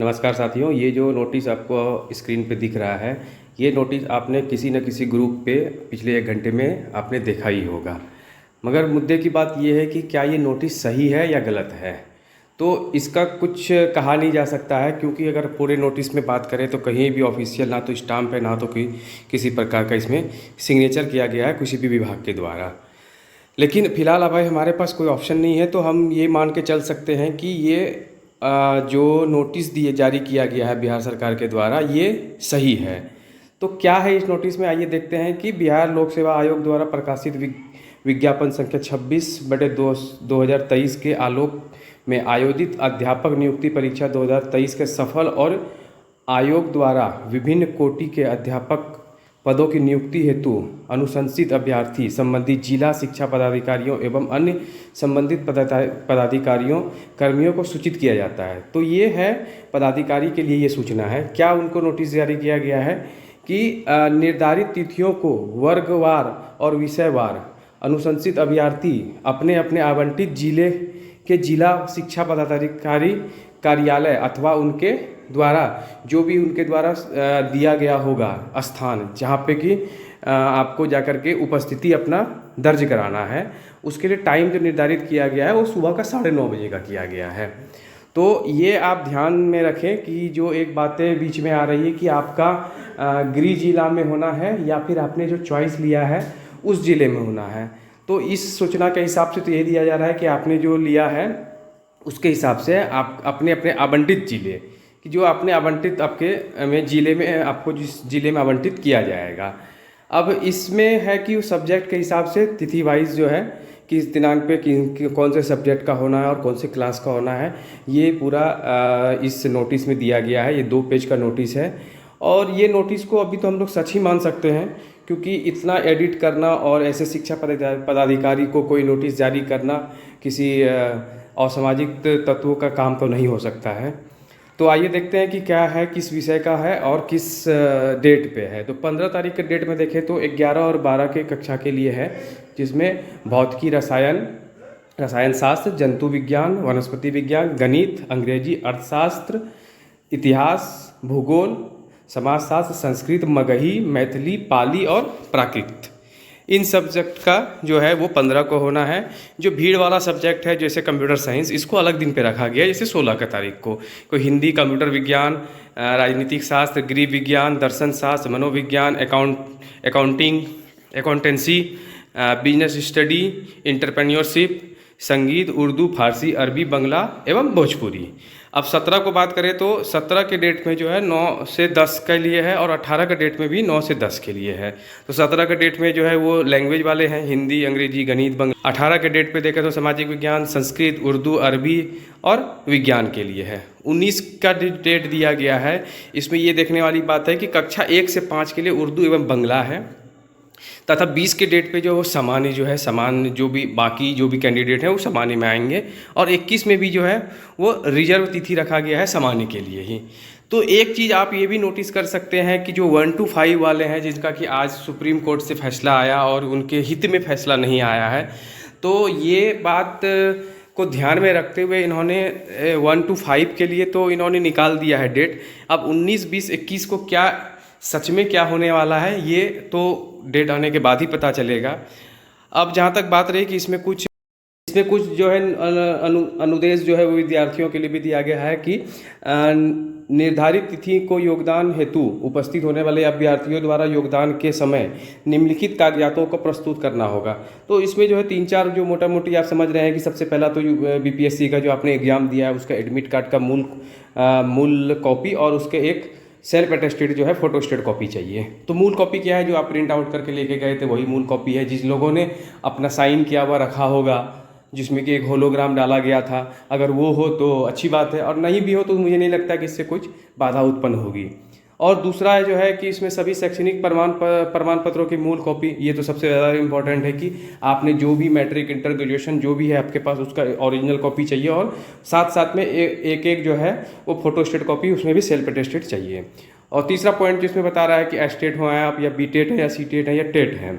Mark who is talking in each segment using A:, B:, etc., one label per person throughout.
A: नमस्कार साथियों, ये जो नोटिस आपको स्क्रीन पे दिख रहा है, ये नोटिस आपने किसी न किसी ग्रुप पे पिछले 1 घंटे में आपने देखा ही होगा। मगर मुद्दे की बात ये है कि क्या ये नोटिस सही है या गलत है। तो इसका कुछ कहा नहीं जा सकता है, क्योंकि अगर पूरे नोटिस में बात करें तो कहीं भी ऑफिशियल ना तो स्टाम्प है, ना तो किसी प्रकार का इसमें सिग्नेचर किया गया है किसी भी विभाग के द्वारा। लेकिन फ़िलहाल अब हमारे पास कोई ऑप्शन नहीं है, तो हम ये मान के चल सकते हैं कि ये जो नोटिस दिए जारी किया गया है बिहार सरकार के द्वारा, ये सही है। तो क्या है इस नोटिस में, आइए देखते हैं कि बिहार लोक सेवा आयोग द्वारा प्रकाशित विज्ञापन संख्या 26/2/2023 के आलोक में आयोजित अध्यापक नियुक्ति परीक्षा 2023 के सफल और आयोग द्वारा विभिन्न कोटि के अध्यापक पदों की नियुक्ति हेतु अनुशंसित अभ्यर्थी संबंधित जिला शिक्षा पदाधिकारियों एवं अन्य संबंधित पदाधिकारियों कर्मियों को सूचित किया जाता है। तो ये है पदाधिकारी के लिए ये सूचना है। क्या उनको नोटिस जारी किया गया है कि निर्धारित तिथियों को वर्गवार और विषयवार अनुशंसित अभ्यर्थी अपने अपने आवंटित जिले के जिला शिक्षा पदाधिकारी कार्यालय अथवा उनके द्वारा जो भी उनके द्वारा दिया गया होगा स्थान, जहाँ पे कि आपको जाकर के उपस्थिति अपना दर्ज कराना है, उसके लिए टाइम जो निर्धारित किया गया है वो सुबह का 9:30 बजे का किया गया है। तो ये आप ध्यान में रखें कि जो एक बातें बीच में आ रही है कि आपका गृह जिला में होना है या फिर आपने जो चॉइस लिया है उस ज़िले में होना है। तो इस सूचना के हिसाब से तो ये दिया जा रहा है कि आपने जो लिया है उसके हिसाब से आप अपने अपने आवंटित ज़िले कि जो आपने आवंटित आपके में ज़िले में आपको जिस ज़िले में आवंटित किया जाएगा। अब इसमें है कि उस सब्जेक्ट के हिसाब से तिथि वाइज जो है किस दिनांक पे कौन से सब्जेक्ट का होना है और कौन से क्लास का होना है, ये पूरा इस नोटिस में दिया गया है। ये 2 पेज का नोटिस है और ये नोटिस को अभी तो हम लोग सच ही मान सकते हैं, क्योंकि इतना एडिट करना और ऐसे शिक्षा पदाधिकारी को कोई नोटिस जारी करना किसी असामाजिक तत्वों का काम तो नहीं हो सकता है। तो आइए देखते हैं कि क्या है, किस विषय का है और किस डेट पे है। तो 15 तारीख के डेट में देखें तो 11 और 12 के कक्षा के लिए है, जिसमें भौतिकी, रसायन शास्त्र, जंतु विज्ञान, वनस्पति विज्ञान, गणित, अंग्रेजी, अर्थशास्त्र, इतिहास, भूगोल, समाजशास्त्र, संस्कृत, मगही, मैथिली, पाली और प्राकृत, इन सब्जेक्ट का जो है वो 15 को होना है। जो भीड़ वाला सब्जेक्ट है जैसे कंप्यूटर साइंस, इसको अलग दिन पे रखा गया है, जैसे 16 का तारीख को। कोई हिंदी, कंप्यूटर विज्ञान, राजनीतिक शास्त्र, गृह विज्ञान, दर्शन शास्त्र, मनोविज्ञान, accounting, accountancy, business study, entrepreneurship, संगीत, उर्दू, फारसी, अरबी, बांग्ला एवं भोजपुरी। अब 17 को बात करें तो 17 के डेट में जो है 9 से 10 के लिए है और 18 के डेट में भी 9 से 10 के लिए है। तो 17 के डेट में जो है वो लैंग्वेज वाले हैं, हिंदी, अंग्रेजी, गणित, बांग्ला। 18 के डेट पे देखें तो सामाजिक विज्ञान, संस्कृत, उर्दू, अरबी और विज्ञान के लिए है। 19 का डेट दिया गया है। इसमें ये देखने वाली बात है कि कक्षा 1 से 5 के लिए उर्दू एवं बांग्ला है, तथा 20 के डेट पे जो वो सामान्य जो है सामान्य जो भी बाकी जो भी कैंडिडेट हैं वो सामान्य में आएंगे, और 21 में भी जो है वो रिजर्व तिथि रखा गया है सामान्य के लिए ही। तो एक चीज़ आप ये भी नोटिस कर सकते हैं कि जो 1 to 5 वाले हैं, जिनका कि आज सुप्रीम कोर्ट से फैसला आया और उनके हित में फैसला नहीं आया है, तो ये बात को ध्यान में रखते हुए इन्होंने 1 to 5 के लिए तो इन्होंने निकाल दिया है डेट। अब 19, 20, 21 को क्या सच में क्या होने वाला है, ये तो डेट आने के बाद ही पता चलेगा। अब जहाँ तक बात रही कि इसमें कुछ जो है अनुदेश जो है वो विद्यार्थियों के लिए भी दिया गया है कि निर्धारित तिथि को योगदान हेतु उपस्थित होने वाले अभ्यर्थियों द्वारा योगदान के समय निम्नलिखित कागजातों को प्रस्तुत करना होगा। तो इसमें जो है 3-4 जो मोटा मोटी आप समझ रहे हैं कि सबसे पहला तो बीपीएससी का जो आपने एग्जाम दिया है उसका एडमिट कार्ड का मूल कॉपी और उसके एक सेल्फ अटेस्टेड जो है फोटोस्टेट कॉपी चाहिए। तो मूल कॉपी क्या है, जो आप प्रिंट आउट करके लेके गए थे वही मूल कॉपी है। जिस लोगों ने अपना साइन किया हुआ रखा होगा जिसमें कि एक होलोग्राम डाला गया था, अगर वो हो तो अच्छी बात है, और नहीं भी हो तो मुझे नहीं लगता कि इससे कुछ बाधा उत्पन्न होगी। और दूसरा है जो है कि इसमें सभी शैक्षणिक प्रमाण पत्रों की मूल कॉपी, ये तो सबसे ज़्यादा इम्पोर्टेंट है कि आपने जो भी मैट्रिक, इंटर, ग्रेजुएशन जो भी है आपके पास उसका ओरिजिनल कॉपी चाहिए, और साथ साथ में एक जो है वो फोटोस्टेट कॉपी, उसमें भी सेल्फ अटेस्टेड चाहिए। और तीसरा पॉइंट जिसमें बता रहा है कि एस्टेट हो आप या बीटेट है या सीटेट है या टेट है,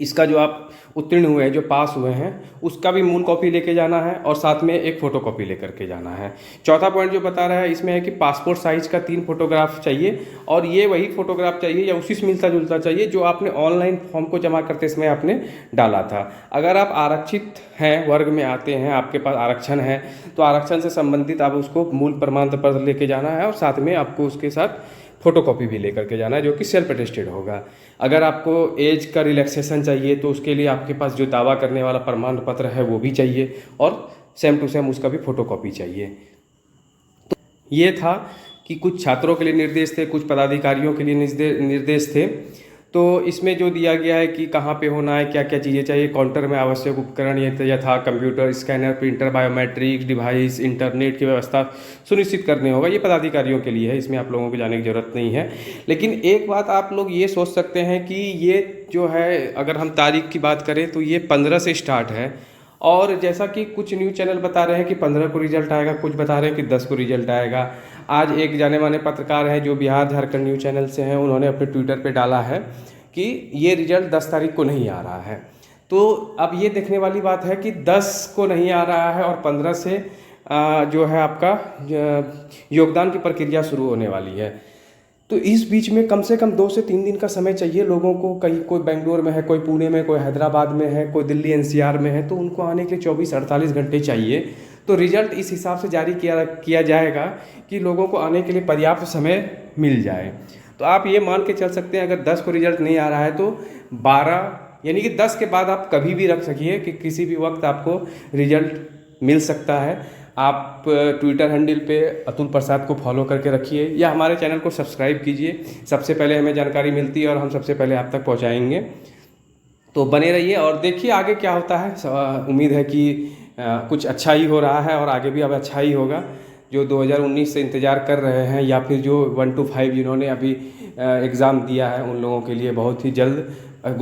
A: इसका जो आप उत्तीर्ण हुए हैं, जो पास हुए हैं, उसका भी मूल कॉपी लेके जाना है और साथ में एक फ़ोटो कॉपी लेकर के जाना है। चौथा पॉइंट जो बता रहा है इसमें है कि पासपोर्ट साइज़ का 3 फोटोग्राफ चाहिए और ये वही फ़ोटोग्राफ चाहिए या उसी से मिलता जुलता चाहिए जो आपने ऑनलाइन फॉर्म को जमा करते समय आपने डाला था। अगर आप आरक्षित हैं, वर्ग में आते हैं, आपके पास आरक्षण है, तो आरक्षण से संबंधित आप उसको मूल प्रमाण पत्र लेके जाना है और साथ में आपको उसके साथ फ़ोटोकॉपी भी लेकर के जाना है जो कि सेल्फ अटेस्टेड होगा। अगर आपको एज का रिलैक्सेशन चाहिए तो उसके लिए आपके पास जो दावा करने वाला प्रमाण पत्र है वो भी चाहिए और सेम टू सेम उसका भी फ़ोटोकॉपी चाहिए। तो ये था कि कुछ छात्रों के लिए निर्देश थे, कुछ पदाधिकारियों के लिए निर्देश थे। तो इसमें जो दिया गया है कि कहाँ पे होना है, क्या क्या चीज़ें चाहिए, काउंटर में आवश्यक उपकरण यथा computer, scanner, printer, biometric device, internet की व्यवस्था सुनिश्चित करने होगा, ये पदाधिकारियों के लिए है, इसमें आप लोगों को जाने की ज़रूरत नहीं है। लेकिन एक बात आप लोग ये सोच सकते हैं कि ये जो है, अगर हम तारीख की बात करें तो ये 15 से स्टार्ट है और जैसा कि कुछ न्यूज़ चैनल बता रहे हैं कि 15 को रिजल्ट आएगा, कुछ बता रहे हैं कि 10 को रिजल्ट आएगा। आज एक जाने माने पत्रकार हैं जो बिहार झारखंड न्यूज़ चैनल से हैं, उन्होंने अपने ट्विटर पे डाला है कि ये रिजल्ट 10 तारीख को नहीं आ रहा है। तो अब ये देखने वाली बात है कि 10 को नहीं आ रहा है और 15 से जो है आपका योगदान की प्रक्रिया शुरू होने वाली है। तो इस बीच में कम से कम 2 से 3 दिन का समय चाहिए लोगों को। कहीं कोई बेंगलोर में है, कोई पुणे में, कोई हैदराबाद में है, कोई दिल्ली एनसीआर में है, तो उनको आने के लिए 24-48 घंटे चाहिए। तो रिजल्ट इस हिसाब से जारी किया जाएगा कि लोगों को आने के लिए पर्याप्त समय मिल जाए। तो आप ये मान के चल सकते हैं अगर 10 को रिजल्ट नहीं आ रहा है तो 12 यानी कि 10 के बाद आप कभी भी रख सकिए कि किसी भी वक्त आपको रिजल्ट मिल सकता है। आप ट्विटर हैंडल पे अतुल प्रसाद को फॉलो करके रखिए या हमारे चैनल को सब्सक्राइब कीजिए। सबसे पहले हमें जानकारी मिलती है और हम सबसे पहले आप तक पहुंचाएंगे। तो बने रहिए और देखिए आगे क्या होता है। उम्मीद है कि कुछ अच्छा ही हो रहा है और आगे भी अब अच्छा ही होगा। जो 2019 से इंतज़ार कर रहे हैं या फिर जो 1 to 5 जिन्होंने अभी एग्ज़ाम दिया है उन लोगों के लिए बहुत ही जल्द